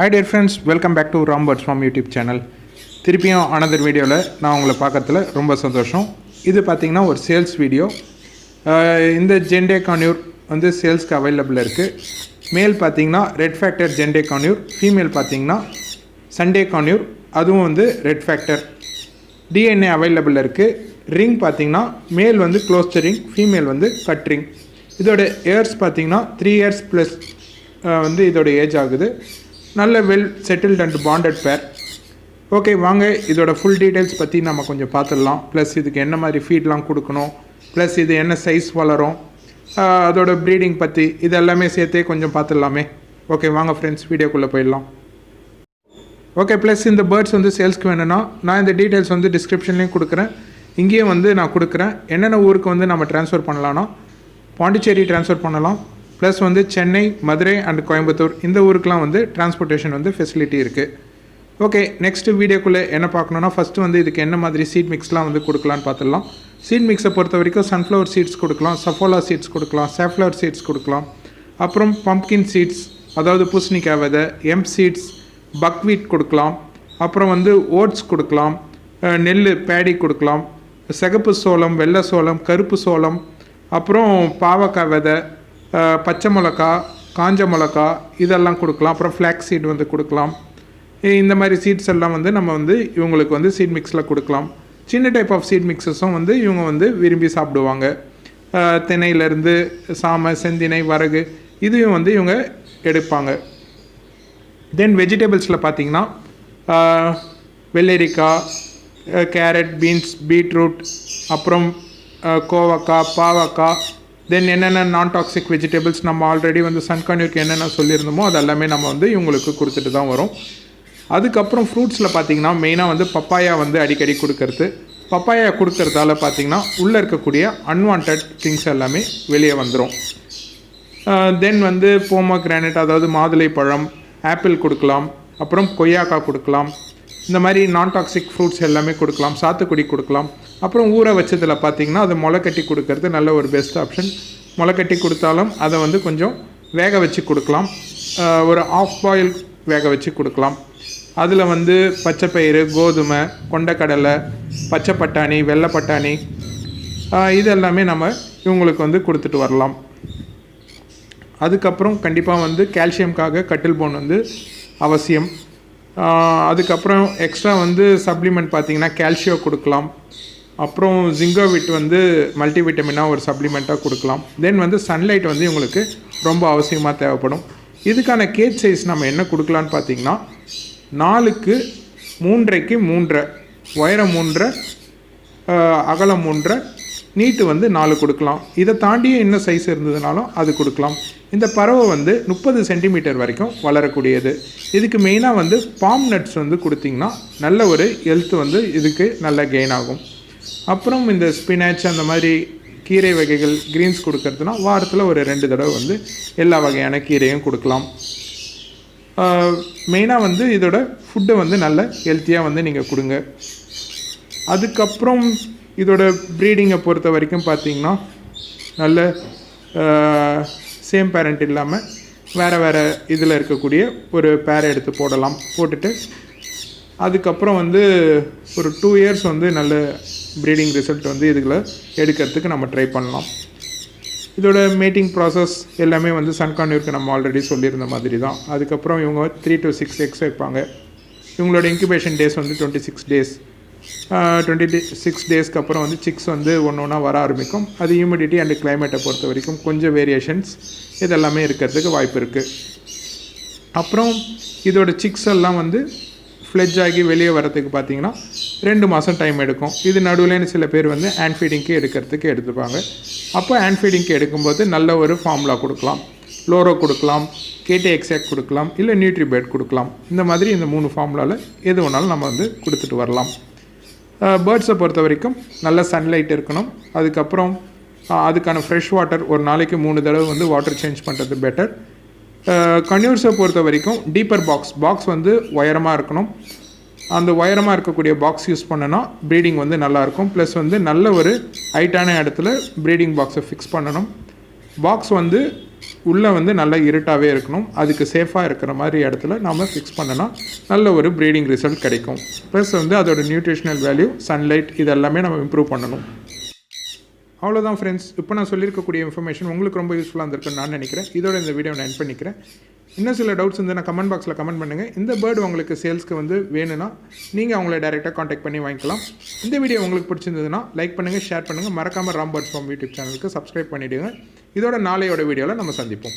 Hi dear friends, welcome back to Rambirds Farm YouTube channel. திருப்பியும் another வீடியோவில் நான் உங்களை பார்க்கறதுல ரொம்ப சந்தோஷம். இது பார்த்தீங்கன்னா ஒரு சேல்ஸ் வீடியோ. இந்த ஜெண்டே கான்யூர் வந்து சேல்ஸ்க்கு அவைலபிள் இருக்குது. மேல் பார்த்தீங்கன்னா ரெட் ஃபேக்டர் ஜெண்டே கான்யூர், ஃபீமேல் பார்த்தீங்கன்னா சண்டே கான்யூர், அதுவும் வந்து ரெட் ஃபேக்டர். டிஎன்ஏ அவைலபிள் இருக்குது. ரிங் பார்த்தீங்கன்னா மேல் வந்து க்ளோஸ்ட் ரிங், ஃபீமேல் வந்து கட் ரிங். இதோட இயர்ஸ் பார்த்தீங்கன்னா 3 years ப்ளஸ் வந்து இதோட ஏஜ் ஆகுது. நல்ல வெல் செட்டில்ட் அண்ட் பாண்டட் பேர். ஓகே, வாங்க இதோட ஃபுல் டீட்டெயில்ஸ் பற்றி நம்ம கொஞ்சம் பார்த்துடலாம். ப்ளஸ் இதுக்கு என்ன மாதிரி ஃபீட்லாம் கொடுக்கணும், ப்ளஸ் இது என்ன சைஸ் வளரும், அதோட ப்ரீடிங் பற்றி இது எல்லாமே சேர்த்தே கொஞ்சம் பார்த்துடலாமே. ஓகே, வாங்க ஃப்ரெண்ட்ஸ் வீடியோக்குள்ளே போயிடலாம். ஓகே, ப்ளஸ் இந்த பேர்ட்ஸ் வந்து சேல்ஸ்க்கு வேணும்னா நான் இந்த டீட்டெயில்ஸ் வந்து டிஸ்கிரிப்ஷன்லேயும் கொடுக்குறேன், இங்கேயும் வந்து நான் கொடுக்குறேன். என்னென்ன ஊருக்கு வந்து நம்ம ட்ரான்ஸ்ஃபர் பண்ணலான்னா பாண்டிச்சேரி ட்ரான்ஸ்ஃபர் பண்ணலாம். ப்ளஸ் வந்து சென்னை, மதுரை அண்ட் கோயம்புத்தூர் இந்த ஊருக்கெலாம் வந்து டிரான்ஸ்போர்ட்டேஷன் வந்து ஃபெசிலிட்டி இருக்குது. ஓகே, நெக்ஸ்ட்டு வீடியோக்குள்ளே என்ன பார்க்கணுன்னா ஃபஸ்ட்டு வந்து இதுக்கு என்ன மாதிரி சீட் மிக்ஸ்லாம் வந்து கொடுக்கலான்னு பார்த்துடலாம். சீட் மிக்ஸை பொறுத்த வரைக்கும் சன்ஃப்ளவர் சீட்ஸ் கொடுக்கலாம், சஃபோலா சீட்ஸ் கொடுக்கலாம், சாஃப்ளவர் சீட்ஸ் கொடுக்கலாம், அப்புறம் பம்ப்கின் சீட்ஸ் அதாவது பூசணிக்காய் விதை, எம் சீட்ஸ், பக்வீட் கொடுக்கலாம், அப்புறம் வந்து ஓட்ஸ் கொடுக்கலாம், நெல் பேடி கொடுக்கலாம், சிகப்பு சோளம், வெள்ளை சோளம், கருப்பு சோளம், அப்புறம் பாவக்காய் விதை, பச்சை மிளகா, காஞ்ச மிளகா இதெல்லாம் கொடுக்கலாம். அப்புறம் ஃப்ளாக்ஸ் சீட் வந்து கொடுக்கலாம். இந்த மாதிரி சீட்ஸ் எல்லாம் வந்து நம்ம வந்து இவங்களுக்கு வந்து சீட் மிக்ஸில் கொடுக்கலாம். சின்ன டைப் ஆஃப் சீட் மிக்ஸஸும் வந்து இவங்க வந்து விரும்பி சாப்பிடுவாங்க. திணையிலேருந்து சாமை, செந்தினை, வரகு இதையும் வந்து இவங்க எடுப்பாங்க. தென் வெஜிடபிள்ஸில் பார்த்திங்கன்னா வெள்ளரிக்காய், கேரட், பீன்ஸ், பீட்ரூட், அப்புறம் கோவக்காய், பாவக்காய், தென் என்னென்ன நான் டாக்ஸிக் வெஜிடபிள்ஸ் நம்ம ஆல்ரெடி வந்து சன்கான்யூருக்கு என்னென்ன சொல்லியிருந்தோமோ அது எல்லாமே நம்ம வந்து இவங்களுக்கு கொடுத்துட்டு தான் வரும். அதுக்கப்புறம் ஃப்ரூட்ஸில் பார்த்திங்கன்னா மெயினாக வந்து பப்பாயா வந்து அடிக்கடி கொடுக்கறது. பப்பாயா கொடுக்கறதால பார்த்திங்கன்னா உள்ளே இருக்கக்கூடிய அன்வான்ட் திங்ஸ் எல்லாமே வெளியே வந்துடும். தென் வந்து போமோகிரானேட் அதாவது மாதுளை பழம், ஆப்பிள் கொடுக்கலாம், அப்புறம் கொய்யாக்காய் கொடுக்கலாம். இந்த மாதிரி நான் டாக்ஸிக் ஃப்ரூட்ஸ் எல்லாமே கொடுக்கலாம். சாத்துக்குடி கொடுக்கலாம். அப்புறம் ஊற வச்சதில் பார்த்திங்கன்னா அது முளைக்கட்டி கொடுக்கறது நல்ல ஒரு பெஸ்ட் ஆப்ஷன். முளைக்கட்டி கொடுத்தாலும் அதை வந்து கொஞ்சம் வேக வச்சு கொடுக்கலாம். ஒரு ஆஃப் பாயில் வேக வச்சு கொடுக்கலாம். அதில் வந்து பச்சைப்பயிறு, கோதுமை, கொண்டக்கடலை, பச்சை பட்டாணி, வெள்ளை பட்டாணி இதெல்லாமே நம்ம இவங்களுக்கு வந்து கொடுத்துட்டு வரலாம். அதுக்கப்புறம் கண்டிப்பாக வந்து கால்சியம்காக கட்டில் போன் வந்து அவசியம். அதுக்கப்புறம் எக்ஸ்ட்ரா வந்து சப்ளிமெண்ட் பார்த்திங்கன்னா கால்சியோ கொடுக்கலாம். அப்புறம் ஜிங்கோவிட் வந்து மல்டிவிட்டமினாக ஒரு சப்ளிமெண்ட்டாக கொடுக்கலாம். தென் வந்து சன்லைட் வந்து இவங்களுக்கு ரொம்ப அவசியமாக தேவைப்படும். இதுக்கான கேஜ் சைஸ் நம்ம என்ன கொடுக்கலான்னு பார்த்திங்கன்னா 4க்கு 3.5க்கு 3.5, உயரம் 3.5, அகலம் 3.5, நீட்டு வந்து 4 கொடுக்கலாம். இதை தாண்டியே என்ன சைஸ் இருந்ததுனாலும் அது கொடுக்கலாம். இந்த பறவை வந்து 30 சென்டிமீட்டர் வரைக்கும் வளரக்கூடியது. இதுக்கு மெயினாக வந்து பாம் நட்ஸ் வந்து கொடுத்திங்கன்னா நல்ல ஒரு ஹெல்த் வந்து இதுக்கு நல்ல கெயின் ஆகும். அப்புறம் இந்த ஸ்பினாச் அந்த மாதிரி கீரை வகைகள் க்ரீன்ஸ் கொடுக்கறதுனா வாரத்தில் ஒரு 2 தடவை வந்து எல்லா வகையான கீரையும் கொடுக்கலாம். மெயினாக வந்து இதோட ஃபுட்டை வந்து நல்ல ஹெல்த்தியாக வந்து நீங்கள் கொடுங்க. அதுக்கப்புறம் இதோட ப்ரீடிங்கை பொறுத்த வரைக்கும் பார்த்திங்கன்னா நல்ல சேம் பேரண்ட் இல்லாமல் வேறு இதில் இருக்கக்கூடிய ஒரு பேரை எடுத்து போடலாம். போட்டுட்டு அதுக்கப்புறம் வந்து ஒரு 2 years வந்து நல்ல ப்ரீடிங் ரிசல்ட் வந்து இதில் எடுக்கிறதுக்கு நம்ம ட்ரை பண்ணலாம். இதோட மேட்டிங் ப்ராசஸ் எல்லாமே வந்து சன்கான்யூருக்கு நம்ம ஆல்ரெடி சொல்லியிருந்த மாதிரி தான். அதுக்கப்புறம் இவங்க 3 to 6 eggs வைப்பாங்க. இவங்களோட இன்குபேஷன் டேஸ் வந்து 26 days. 26 டேஸ்க்கு அப்புறம் வந்து சிக்ஸ் வந்து ஒன்றா வர ஆரம்பிக்கும். அது ஹியூமிடிட்டி அண்ட் கிளைமேட்டை பொறுத்த வரைக்கும் கொஞ்சம் வேரியேஷன்ஸ் இதெல்லாமே இருக்கிறதுக்கு வாய்ப்பு இருக்குது. அப்புறம் இதோட சிக்ஸ் எல்லாம் வந்து ஃப்ளெட்ஜ் ஆகி வெளியே வரதுக்கு பார்த்திங்கன்னா 2 மாதம் டைம் எடுக்கும். இது நடுவில் சில பேர் வந்து ஹேண்ட் ஃபீடிங்க்கு எடுக்கிறதுக்கு எடுத்துப்பாங்க. அப்போ ஹேண்ட் ஃபீடிங்க்கு எடுக்கும்போது நல்ல ஒரு ஃபார்முலா கொடுக்கலாம். லோரோ கொடுக்கலாம், கேடி எக்ஸாக்ட் கொடுக்கலாம், இல்லை நியூட்ரிபேட் கொடுக்கலாம். இந்த மாதிரி இந்த 3 ஃபார்முலாவில் எது வேணாலும் நம்ம வந்து கொடுத்துட்டு வரலாம். பேர்ட்ஸை பொறுத்த வரைக்கும் நல்ல சன்லைட் இருக்கணும். அதுக்கப்புறம் அதுக்கான ஃப்ரெஷ் வாட்டர் ஒரு நாளைக்கு 3 தடவை வந்து வாட்டர் சேஞ்ச் பண்ணுறது பெட்டர். கன்யூர்ஸை பொறுத்த வரைக்கும் டீப்பர் பாக்ஸ் வந்து உயரமாக இருக்கணும். அந்த உயரமாக இருக்கக்கூடிய பாக்ஸ் யூஸ் பண்ணனா ப்ரீடிங் வந்து நல்லாயிருக்கும். ப்ளஸ் வந்து நல்ல ஒரு ஹைட்டான இடத்துல ப்ரீடிங் பாக்ஸை ஃபிக்ஸ் பண்ணணும். பாக்ஸ் வந்து உள்ளே வந்து நல்லா இருட்டாகவே இருக்கணும். அதுக்கு சேஃபாக இருக்கிற மாதிரி இடத்துல நம்ம ஃபிக்ஸ் பண்ணனா நல்ல ஒரு ப்ரீடிங் ரிசல்ட் கிடைக்கும். ப்ளஸ் வந்து அதோட நியூட்ரிஷனல் வேல்யூ, சன்லைட் இதெல்லாமே நம்ம இம்ப்ரூவ் பண்ணணும். அவ்வளோதான் ஃப்ரெண்ட்ஸ். இப்போ நான் சொல்லியிருக்கக்கூடிய இன்ஃபர்மேஷன் உங்களுக்கு ரொம்ப யூஸ்ஃபுல்லாக இருந்திருக்குன்னு நான் நினைக்கிறேன். இதோட இந்த வீடியோ நான் எண்ட் பண்ணிக்கிறேன். இன்னும் சில டவுட்ஸ் வந்து நான் கமெண்ட் பாக்ஸில் கமெண்ட் பண்ணுங்கள். இந்த பேர்டு உங்களுக்கு சேல்ஸ்க்கு வந்து வேணும்னா நீங்கள் அவங்கள டைரெக்டாக காண்டாக்ட் பண்ணி வாங்கிக்கலாம். இந்த வீடியோ உங்களுக்கு பிடிச்சிருந்ததுன்னா லைக் பண்ணுங்கள், ஷேர் பண்ணுங்கள். மறக்காமல் ராம் பேர்ட்ஸ் ஃபார்ம் யூடியூப் சேனலுக்கு சப்ஸ்கிரைப் பண்ணிவிடுங்க. இதோட நாளையோட வீடியோவில் நம்ம சந்திப்போம்.